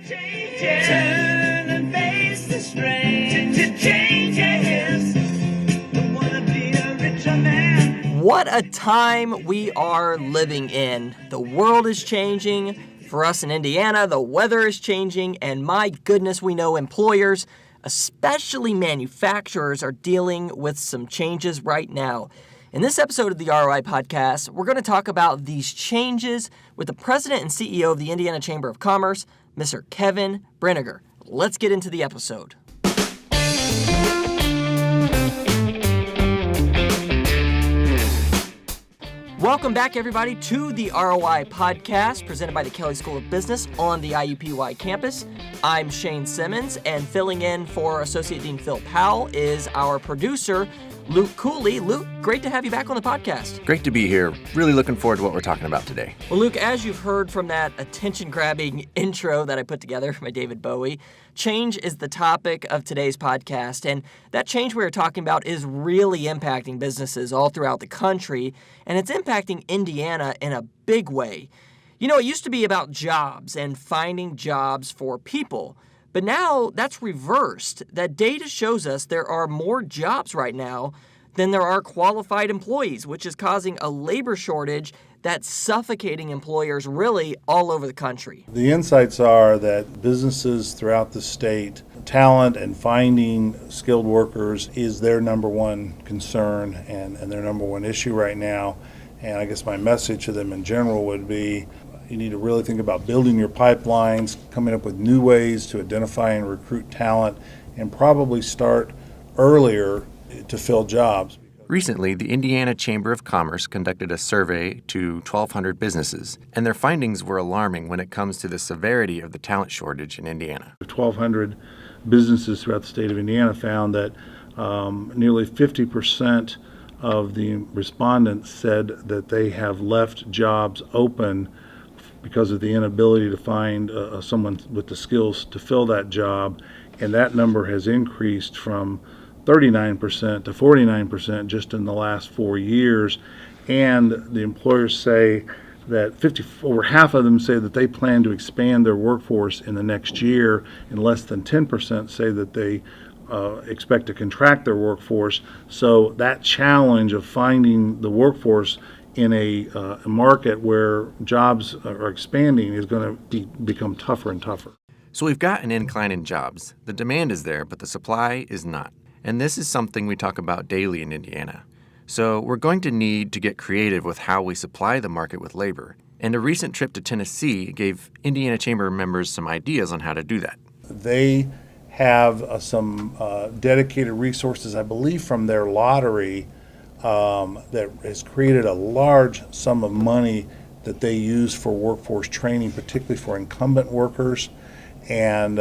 Turn and face the strain to changes. Don't wanna be a richer man. What a time we are living in. The world is changing. For us in Indiana, the weather is changing, and my goodness, we know employers, especially manufacturers, are dealing with some changes right now. In this episode of the ROI Podcast, we're going to talk about these changes with the president and CEO of the Indiana Chamber of Commerce, Mr. Kevin Brinegar. Let's get into the episode. Welcome back, everybody, to the ROI Podcast, presented by the Kelley School of Business on the IUPUI Campus. I'm Shane Simmons, and filling in for Associate Dean Phil Powell is our producer, Luke Cooley. Luke, great to have you back on the podcast. Great to be here. Really looking forward to what we're talking about today. Well, Luke, as you've heard from that attention-grabbing intro that I put together by David Bowie, change is the topic of today's podcast, and that change we are talking about is really impacting businesses all throughout the country, and it's impacting Indiana in a big way. You know, it used to be about jobs and finding jobs for people, but now that's reversed. That data shows us there are more jobs right now than there are qualified employees, which is causing a labor shortage that's suffocating employers really all over the country. The insights are that businesses throughout the state, talent and finding skilled workers is their number one concern and their number one issue right now. And I guess my message to them in general would be, you need to really think about building your pipelines, coming up with new ways to identify and recruit talent, and probably start earlier to fill jobs. Recently, the Indiana Chamber of Commerce conducted a survey to 1,200 businesses, and their findings were alarming when it comes to the severity of the talent shortage in Indiana. 1,200 businesses throughout the state of Indiana found that nearly 50% of the respondents said that they have left jobs open because of the inability to find someone with the skills to fill that job, and that number has increased from 39% to 49% just in the last 4 years. And the employers say that over half of them say that they plan to expand their workforce in the next year, and less than 10% say that they expect to contract their workforce. So that challenge of finding the workforce in a market where jobs are expanding is going to become tougher and tougher. So we've got an incline in jobs. The demand is there, but the supply is not. And this is something we talk about daily in Indiana. So we're going to need to get creative with how we supply the market with labor. And a recent trip to Tennessee gave Indiana Chamber members some ideas on how to do that. They have some dedicated resources, I believe, from their lottery that has created a large sum of money that they use for workforce training, particularly for incumbent workers. And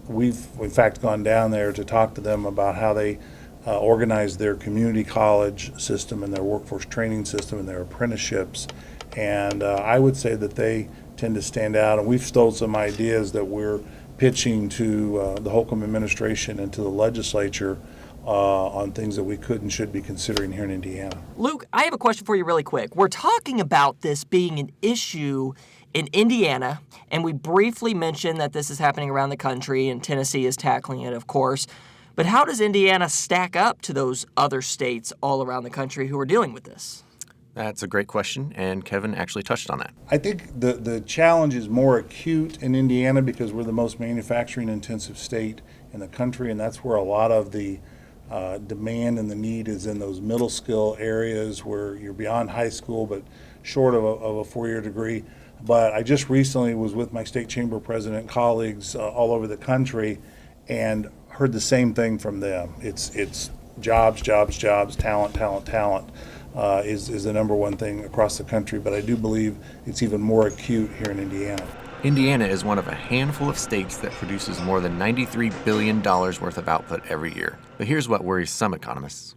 we've, in fact, gone down there to talk to them about how they organize their community college system and their workforce training system and their apprenticeships. And I would say that they tend to stand out. And we've stole some ideas that we're pitching to the Holcomb administration and to the legislature on things that we could and should be considering here in Indiana. Luke, I have a question for you really quick. We're talking about this being an issue in Indiana, and we briefly mentioned that this is happening around the country, and Tennessee is tackling it, of course. But how does Indiana stack up to those other states all around the country who are dealing with this? That's a great question, and Kevin actually touched on that. I think the challenge is more acute in Indiana because we're the most manufacturing-intensive state in the country, and that's where a lot of the demand and the need is in those middle skill areas where you're beyond high school but short of a 4-year degree. But I just recently was with my state chamber president colleagues all over the country and heard the same thing from them. It's jobs, talent is the number one thing across the country, but I do believe it's even more acute here in Indiana. Indiana is one of a handful of states that produces more than $93 billion worth of output every year. But here's what worries some economists.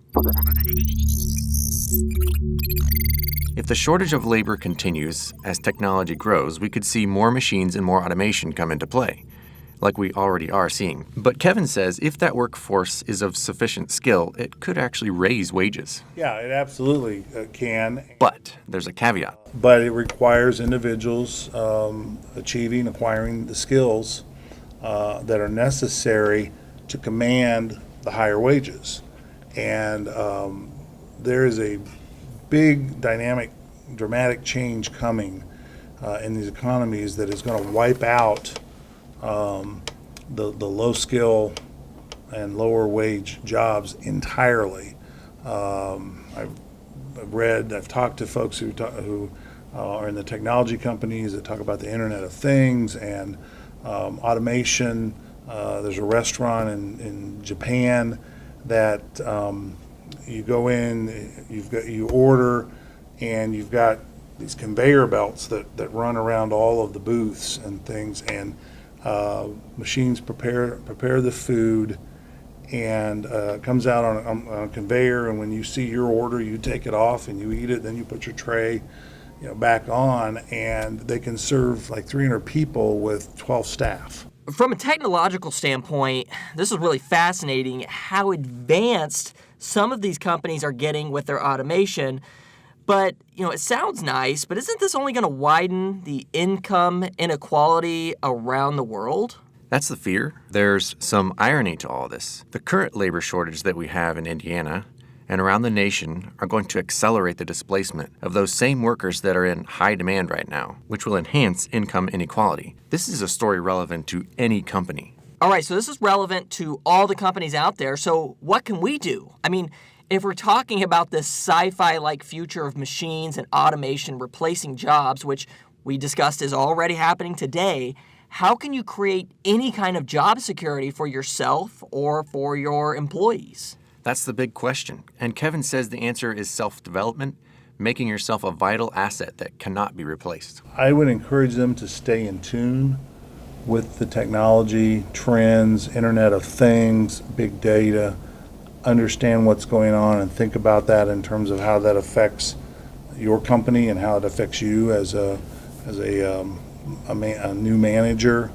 If the shortage of labor continues as technology grows, we could see more machines and more automation come into play. like we already are seeing. But Kevin says if that workforce is of sufficient skill, it could actually raise wages. Yeah, it absolutely can. But there's a caveat. But it requires individuals acquiring the skills that are necessary to command the higher wages. And there is a big dramatic change coming in these economies that is going to wipe out the low skill and lower wage jobs entirely. I've talked to folks who are in the technology companies that talk about the Internet of Things and automation. There's a restaurant in Japan that you go in, you order, and you've got these conveyor belts that run around all of the booths and things, and machines prepare the food, and comes out on a conveyor, and when you see your order, you take it off and you eat it, then you put your tray back on, and they can serve like 300 people with 12 staff. From a technological standpoint, this is really fascinating how advanced some of these companies are getting with their automation. But, it sounds nice, but isn't this only going to widen the income inequality around the world? That's the fear. There's some irony to all this. The current labor shortage that we have in Indiana and around the nation are going to accelerate the displacement of those same workers that are in high demand right now, which will enhance income inequality. This is a story relevant to any company. All right, so this is relevant to all the companies out there. So what can we do? I mean, if we're talking about this sci-fi-like future of machines and automation replacing jobs, which we discussed is already happening today, how can you create any kind of job security for yourself or for your employees? That's the big question. And Kevin says the answer is self-development, making yourself a vital asset that cannot be replaced. I would encourage them to stay in tune with the technology, trends, Internet of Things, big data, understand what's going on and think about that in terms of how that affects your company and how it affects you as a new manager.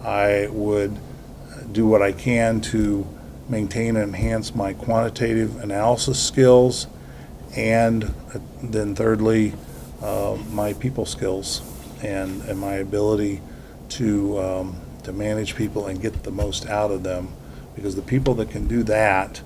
I would do what I can to maintain and enhance my quantitative analysis skills, and then thirdly, my people skills and my ability to manage people and get the most out of them, because the people that can do that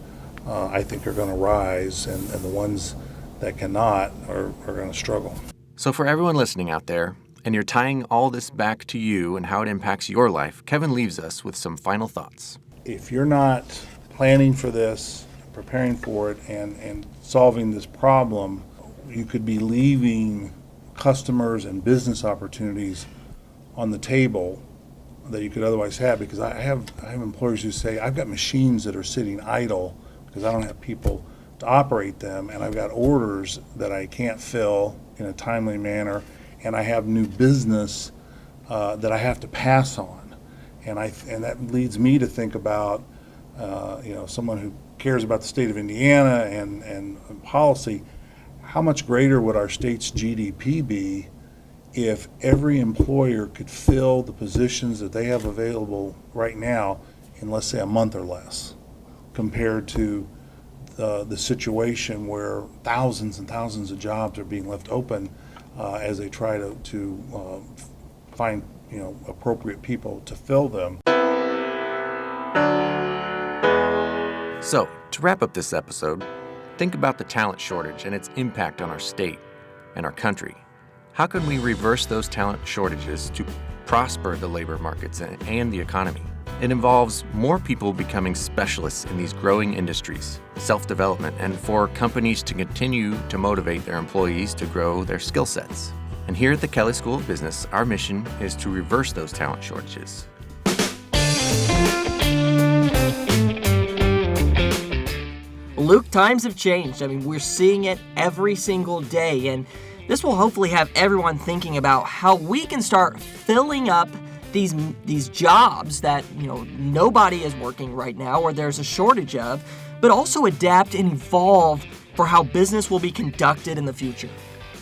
I think are going to rise, and the ones that cannot are going to struggle. So for everyone listening out there, and you're tying all this back to you and how it impacts your life, Kevin leaves us with some final thoughts. If you're not planning for this, preparing for it, and solving this problem, you could be leaving customers and business opportunities on the table that you could otherwise have, because I have employers who say, I've got machines that are sitting idle because I don't have people to operate them, and I've got orders that I can't fill in a timely manner, and I have new business that I have to pass on, and that leads me to think about someone who cares about the state of Indiana and policy. How much greater would our state's GDP be if every employer could fill the positions that they have available right now in, let's say, a month or less, compared to the situation where thousands and thousands of jobs are being left open as they try to find appropriate people to fill them. So, to wrap up this episode, think about the talent shortage and its impact on our state and our country. How can we reverse those talent shortages to prosper the labor markets and the economy? It involves more people becoming specialists in these growing industries, self-development, and for companies to continue to motivate their employees to grow their skill sets. And here at the Kelley School of Business, our mission is to reverse those talent shortages. Luke, times have changed. I mean, we're seeing it every single day, and this will hopefully have everyone thinking about how we can start filling up these jobs that nobody is working right now or there's a shortage of, but also adapt and evolve for how business will be conducted in the future.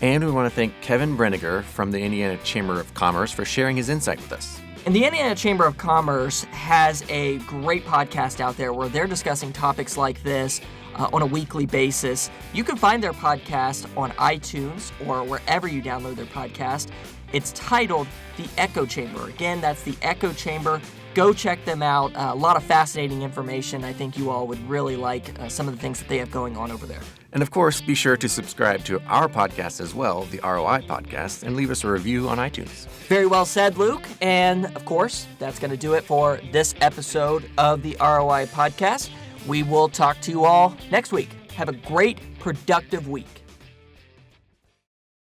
And we want to thank Kevin Brinegar from the Indiana Chamber of Commerce for sharing his insight with us. And the Indiana Chamber of Commerce has a great podcast out there where they're discussing topics like this on a weekly basis. You can find their podcast on iTunes or wherever you download their podcast. It's titled The Echo Chamber. Again, that's The Echo Chamber. Go check them out. A lot of fascinating information. I think you all would really like some of the things that they have going on over there. And of course, be sure to subscribe to our podcast as well, the ROI Podcast, and leave us a review on iTunes. Very well said, Luke. And of course, that's going to do it for this episode of the ROI Podcast. We will talk to you all next week. Have a great, productive week.